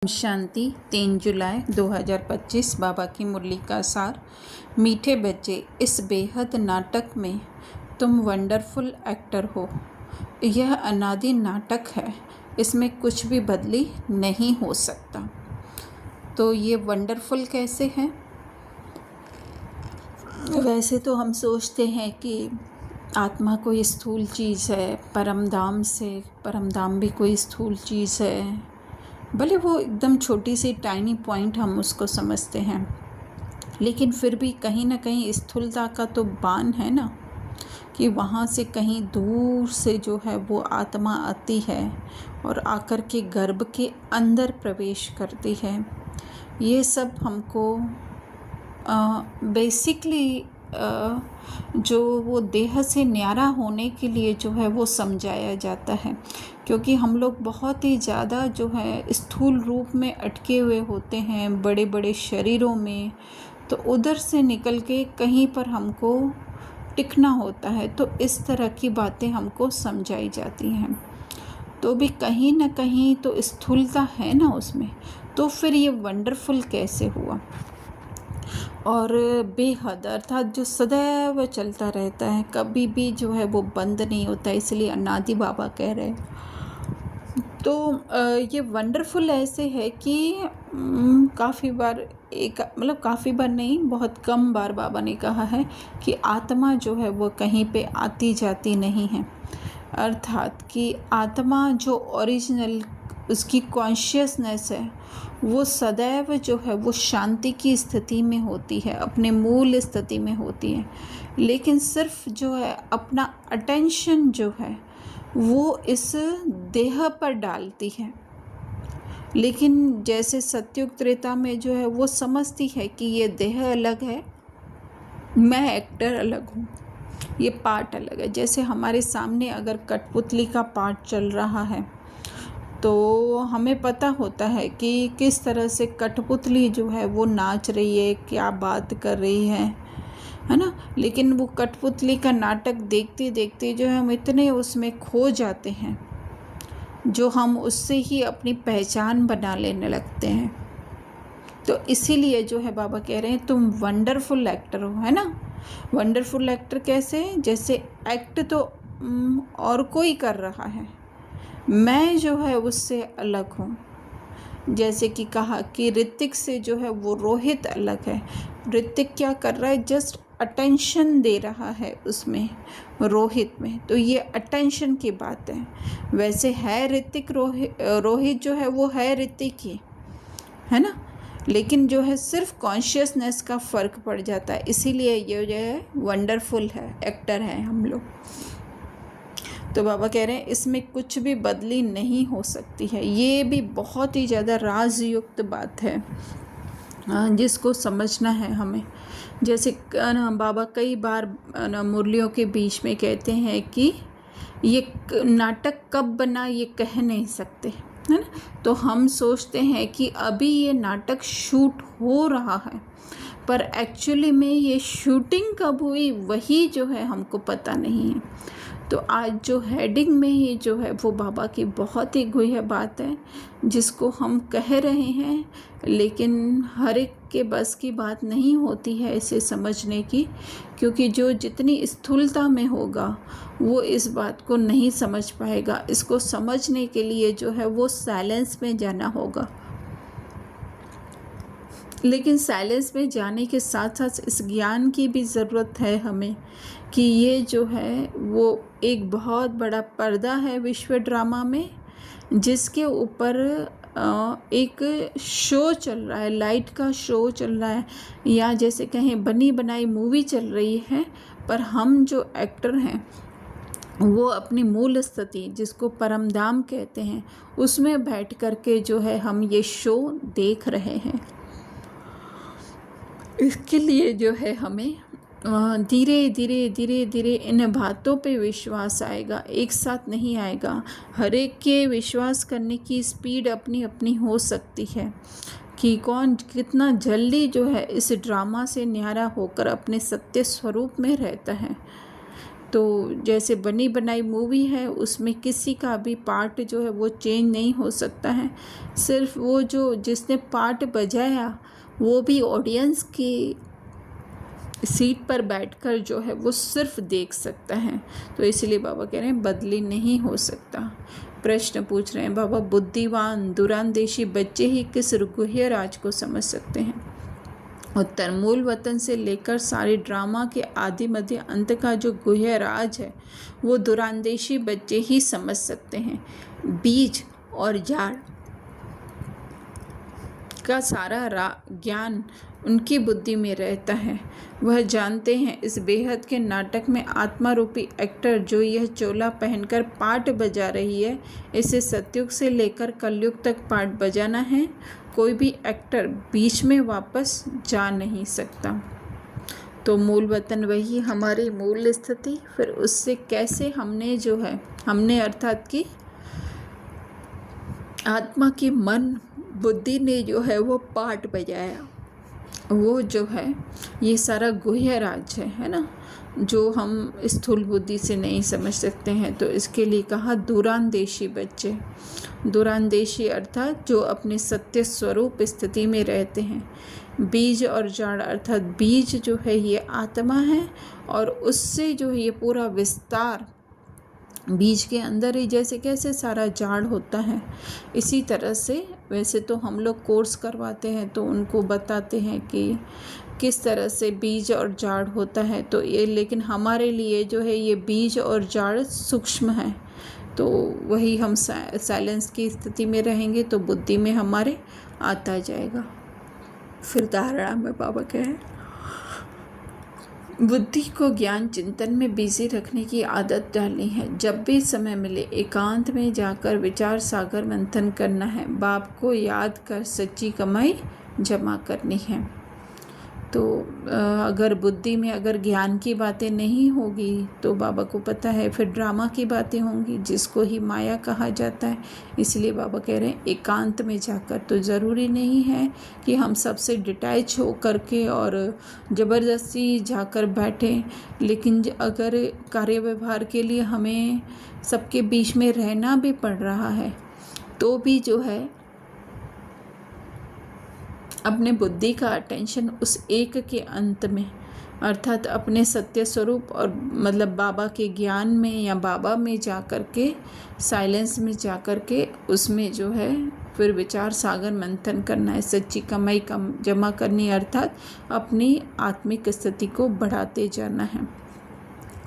शांति 3 जुलाई 2025। बाबा की मुरली का सार। मीठे बच्चे, इस बेहद नाटक में तुम वंडरफुल एक्टर हो। यह अनादि नाटक है, इसमें कुछ भी बदली नहीं हो सकता। तो ये वंडरफुल कैसे है? वैसे तो हम सोचते हैं कि आत्मा कोई स्थूल चीज़ है, परमधाम भी कोई स्थूल चीज़ है, भले वो एकदम छोटी सी टाइनी पॉइंट हम उसको समझते हैं, लेकिन फिर भी कहीं ना कहीं स्थूलता का तो बान है ना, कि वहाँ से कहीं दूर से जो है वो आत्मा आती है और आकर के गर्भ के अंदर प्रवेश करती है। ये सब हमको बेसिकली जो वो देह से न्यारा होने के लिए जो है वो समझाया जाता है, क्योंकि हम लोग बहुत ही ज़्यादा जो है स्थूल रूप में अटके हुए होते हैं, बड़े बड़े शरीरों में। तो उधर से निकल के कहीं पर हमको टिकना होता है, तो इस तरह की बातें हमको समझाई जाती हैं। तो भी कहीं ना कहीं तो स्थूलता है ना उसमें, तो फिर ये वंडरफुल कैसे हुआ? और बेहद अर्थात जो सदैव चलता रहता है, कभी भी जो है वो बंद नहीं होता, इसलिए अनादि बाबा कह रहे हैं। तो ये वंडरफुल ऐसे है कि काफ़ी बार काफ़ी बार नहीं, बहुत कम बार बाबा ने कहा है कि आत्मा जो है वो कहीं पे आती जाती नहीं है। अर्थात कि आत्मा जो ओरिजिनल उसकी कॉन्शियसनेस है, वो सदैव जो है वो शांति की स्थिति में होती है, अपने मूल स्थिति में होती है, लेकिन सिर्फ जो है अपना अटेंशन जो है वो इस देह पर डालती है। लेकिन जैसे सत्युग त्रेता में जो है वो समझती है कि ये देह अलग है, मैं एक्टर अलग हूँ, ये पार्ट अलग है। जैसे हमारे सामने अगर कठपुतली का पार्ट चल रहा है, तो हमें पता होता है कि किस तरह से कठपुतली जो है वो नाच रही है, क्या बात कर रही है ना। लेकिन वो कठपुतली का नाटक देखते देखते जो है हम इतने उसमें खो जाते हैं, जो हम उससे ही अपनी पहचान बना लेने लगते हैं। तो इसीलिए जो है बाबा कह रहे हैं तुम वंडरफुल एक्टर हो, है ना। वंडरफुल एक्टर कैसे? जैसे एक्ट तो और कोई कर रहा है, मैं जो है उससे अलग हूँ। जैसे कि कहा कि ऋतिक से जो है वो रोहित अलग है। ऋतिक क्या कर रहा है? जस्ट अटेंशन दे रहा है उसमें, रोहित में। तो ये अटेंशन की बात है। वैसे है ऋतिक, रोहित जो है वो है ऋतिक ही, है ना। लेकिन जो है सिर्फ कॉन्शियसनेस का फ़र्क पड़ जाता है, इसीलिए ये जो है वंडरफुल है, एक्टर है हम लोग। तो बाबा कह रहे हैं इसमें कुछ भी बदली नहीं हो सकती है। ये भी बहुत ही ज़्यादा राजयुक्त बात है, जिसको समझना है हमें। जैसे बाबा कई बार मुरलियों के बीच में कहते हैं कि ये नाटक कब बना ये कह नहीं सकते, है ना। तो हम सोचते हैं कि अभी ये नाटक शूट हो रहा है, पर एक्चुअली में ये शूटिंग कब हुई वही जो है हमको पता नहीं है। तो आज जो हेडिंग में ही जो है वो बाबा की बहुत ही गुह्य बात है, जिसको हम कह रहे हैं, लेकिन हर एक के बस की बात नहीं होती है इसे समझने की, क्योंकि जो जितनी स्थूलता में होगा वो इस बात को नहीं समझ पाएगा। इसको समझने के लिए जो है वो साइलेंस में जाना होगा। लेकिन साइलेंस में जाने के साथ साथ इस ज्ञान की भी ज़रूरत है हमें, कि ये जो है वो एक बहुत बड़ा पर्दा है विश्व ड्रामा में, जिसके ऊपर एक शो चल रहा है, लाइट का शो चल रहा है, या जैसे कहें बनी बनाई मूवी चल रही है। पर हम जो एक्टर हैं वो अपनी मूल स्थिति, जिसको परमधाम कहते हैं, उसमें बैठ कर के जो है हम ये शो देख रहे हैं। इसके लिए जो है हमें धीरे धीरे धीरे धीरे इन बातों पे विश्वास आएगा, एक साथ नहीं आएगा। हर एक के विश्वास करने की स्पीड अपनी अपनी हो सकती है, कि कौन कितना जल्दी जो है इस ड्रामा से न्यारा होकर अपने सत्य स्वरूप में रहता है। तो जैसे बनी बनाई मूवी है, उसमें किसी का भी पार्ट जो है वो चेंज नहीं हो सकता है। सिर्फ वो जो जिसने पार्ट बजाया वो भी ऑडियंस की सीट पर बैठकर जो है वो सिर्फ देख सकता है। तो इसलिए बाबा कह रहे हैं बदली नहीं हो सकता। प्रश्न पूछ रहे हैं बाबा, बुद्धिवान दूरांदेशी बच्चे ही किस गुह्य राज को समझ सकते हैं? उत्तर, मूल वतन से लेकर सारे ड्रामा के आदि मध्य अंत का जो गुह्य राज है वो दूरांदेशी बच्चे ही समझ सकते हैं। बीज और जाड़ का सारा ज्ञान उनकी बुद्धि में रहता है। वह जानते हैं इस बेहद के नाटक में आत्मा रूपी एक्टर जो यह चोला पहनकर पार्ट बजा रही है, इसे सतयुग से लेकर कलयुग तक पार्ट बजाना है। कोई भी एक्टर बीच में वापस जा नहीं सकता। तो मूल वतन वही हमारी मूल स्थिति, फिर उससे कैसे हमने अर्थात कि आत्मा की मन बुद्धि ने जो है वो पार्ट बजाया, वो जो है ये सारा गुह्य राज है ना, जो हम स्थूल बुद्धि से नहीं समझ सकते हैं। तो इसके लिए कहा दूरांदेशी बच्चे। दूरांदेशी अर्थात जो अपने सत्य स्वरूप स्थिति में रहते हैं। बीज और जाड़ अर्थात बीज जो है ये आत्मा है, और उससे जो है ये पूरा विस्तार बीज के अंदर ही जैसे कैसे सारा जाड़ होता है, इसी तरह से वैसे तो हम लोग कोर्स करवाते हैं तो उनको बताते हैं कि किस तरह से बीज और जाड़ होता है। तो ये लेकिन हमारे लिए जो है ये बीज और जाड़ सूक्ष्म है, तो वही हम साइलेंस की स्थिति में रहेंगे तो बुद्धि में हमारे आता जाएगा। फिर धारणा में बाबा कहे, बुद्धि को ज्ञान चिंतन में बिजी रखने की आदत डालनी है। जब भी समय मिले एकांत में जाकर विचार सागर मंथन करना है। बाप को याद कर सच्ची कमाई जमा करनी है। तो अगर बुद्धि में अगर ज्ञान की बातें नहीं होगी तो बाबा को पता है फिर ड्रामा की बातें होंगी, जिसको ही माया कहा जाता है। इसलिए बाबा कह रहे हैं एकांत में जाकर। तो ज़रूरी नहीं है कि हम सबसे डिटैच हो करके और ज़बरदस्ती जाकर बैठें, लेकिन अगर कार्य व्यवहार के लिए हमें सबके बीच में रहना भी पड़ रहा है तो भी जो है अपने बुद्धि का अटेंशन उस एक के अंत में अर्थात अपने सत्य स्वरूप और मतलब बाबा के ज्ञान में या बाबा में जा कर के साइलेंस में जा कर के उसमें जो है फिर विचार सागर मंथन करना है। सच्ची कमाई जमा करनी अर्थात अपनी आत्मिक स्थिति को बढ़ाते जाना है।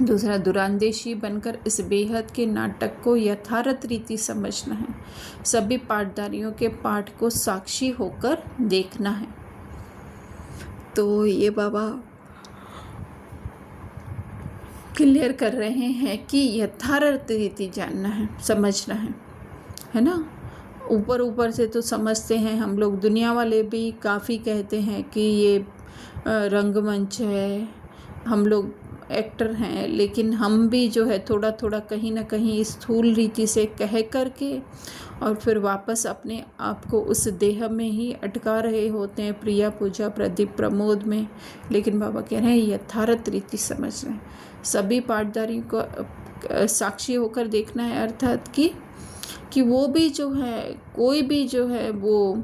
दूसरा, दुरांदेशी बनकर इस बेहद के नाटक को यथार्थ रीति समझना है। सभी पाठधारियों के पाठ को साक्षी होकर देखना है। तो ये बाबा क्लियर कर रहे हैं कि यथार्थ रीति जानना है, समझना है ना। ऊपर ऊपर से तो समझते हैं हम लोग, दुनिया वाले भी काफ़ी कहते हैं कि ये रंगमंच है, हम लोग एक्टर हैं, लेकिन हम भी जो है थोड़ा थोड़ा कहीं ना कहीं स्थूल रीति से कह कर के और फिर वापस अपने आप को उस देह में ही अटका रहे होते हैं, प्रिया पूजा प्रदीप प्रमोद में। लेकिन बाबा कह रहे हैं यथार्थ रीति समझ रहे हैं। सभी पाठधारियों को साक्षी होकर देखना है अर्थात कि वो भी जो है कोई भी जो है वो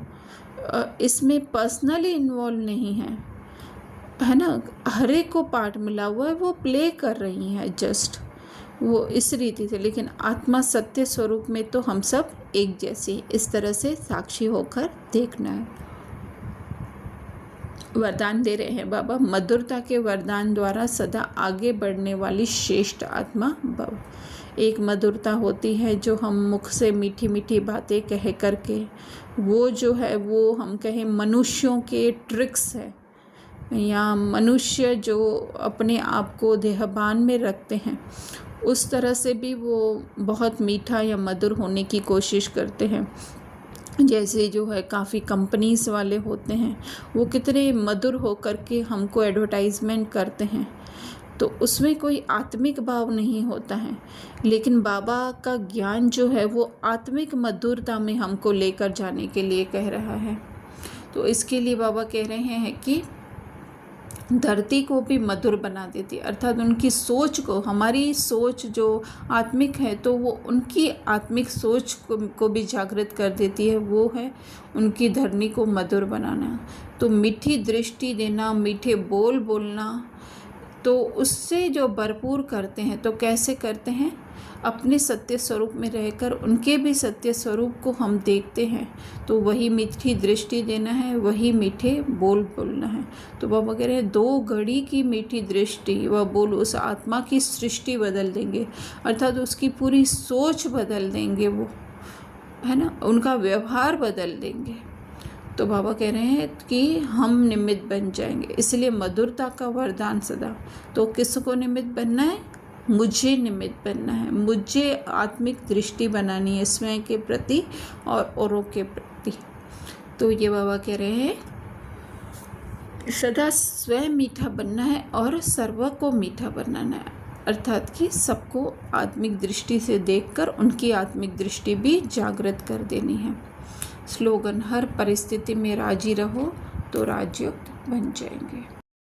इसमें पर्सनली इन्वॉल्व नहीं है ना। हर एक को पार्ट मिला हुआ है, वो प्ले कर रही हैं जस्ट वो इस रीति से। लेकिन आत्मा सत्य स्वरूप में तो हम सब एक जैसे, इस तरह से साक्षी होकर देखना है। वरदान दे रहे हैं बाबा, मधुरता के वरदान द्वारा सदा आगे बढ़ने वाली श्रेष्ठ आत्मा भव। एक मधुरता होती है जो हम मुख से मीठी मीठी बातें कह करके, वो जो है वो हम कहें मनुष्यों के ट्रिक्स है, या मनुष्य जो अपने आप को देहभान में रखते हैं उस तरह से भी वो बहुत मीठा या मधुर होने की कोशिश करते हैं। जैसे जो है काफ़ी कंपनीज़ वाले होते हैं, वो कितने मधुर हो कर के हमको एडवर्टाइजमेंट करते हैं, तो उसमें कोई आत्मिक भाव नहीं होता है। लेकिन बाबा का ज्ञान जो है वो आत्मिक मधुरता में हमको लेकर जाने के लिए कह रहा है। तो इसके लिए बाबा कह रहे हैं कि धरती को भी मधुर बना देती है। अर्थात उनकी सोच को, हमारी सोच जो आत्मिक है तो वो उनकी आत्मिक सोच को भी जागृत कर देती है। वो है उनकी धरनी को मधुर बनाना। तो मीठी दृष्टि देना, मीठे बोल बोलना, तो उससे जो भरपूर करते हैं। तो कैसे करते हैं? अपने सत्य स्वरूप में रहकर उनके भी सत्य स्वरूप को हम देखते हैं। तो वही मीठी दृष्टि देना है, वही मीठे बोल बोलना है। तो बाबा कह रहे हैं 2 घड़ी की मीठी दृष्टि व बोल उस आत्मा की सृष्टि बदल देंगे, अर्थात उसकी पूरी सोच बदल देंगे, वो है ना, उनका व्यवहार बदल देंगे। तो बाबा कह रहे हैं कि हम निमित्त बन जाएंगे, इसलिए मधुरता का वरदान सदा। तो किसको निमित्त बनना है? मुझे निमित्त बनना है, मुझे आत्मिक दृष्टि बनानी है स्वयं के प्रति और औरों के प्रति। तो ये बाबा कह रहे हैं सदा स्वयं मीठा बनना है और सर्व को मीठा बनाना है, अर्थात कि सबको आत्मिक दृष्टि से देखकर उनकी आत्मिक दृष्टि भी जागृत कर देनी है। स्लोगन: हर परिस्थिति में राजी रहो तो राजयुक्त बन जाएंगे।